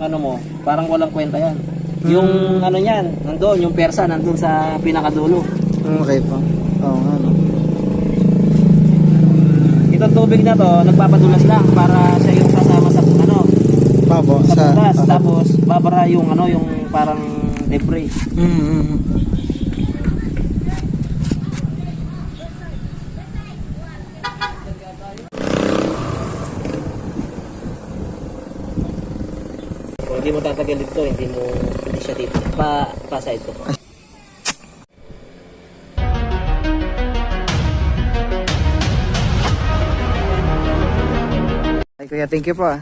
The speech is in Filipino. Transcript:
ano mo, parang walang kwenta yan. Yung ano niyan, nandoon, yung persa nandoon sa pinakadulo. Okay po. Oo nga, no. Itong tubig na to, nagpapadulas lang para siya yung sasama sa ano, Pabo, sa butas, tapos babara yung ano, yung parang debris. Kung hindi mo tatagal dito, hindi siya dito. Pa-side ko. Ay, kuya, thank you po ah.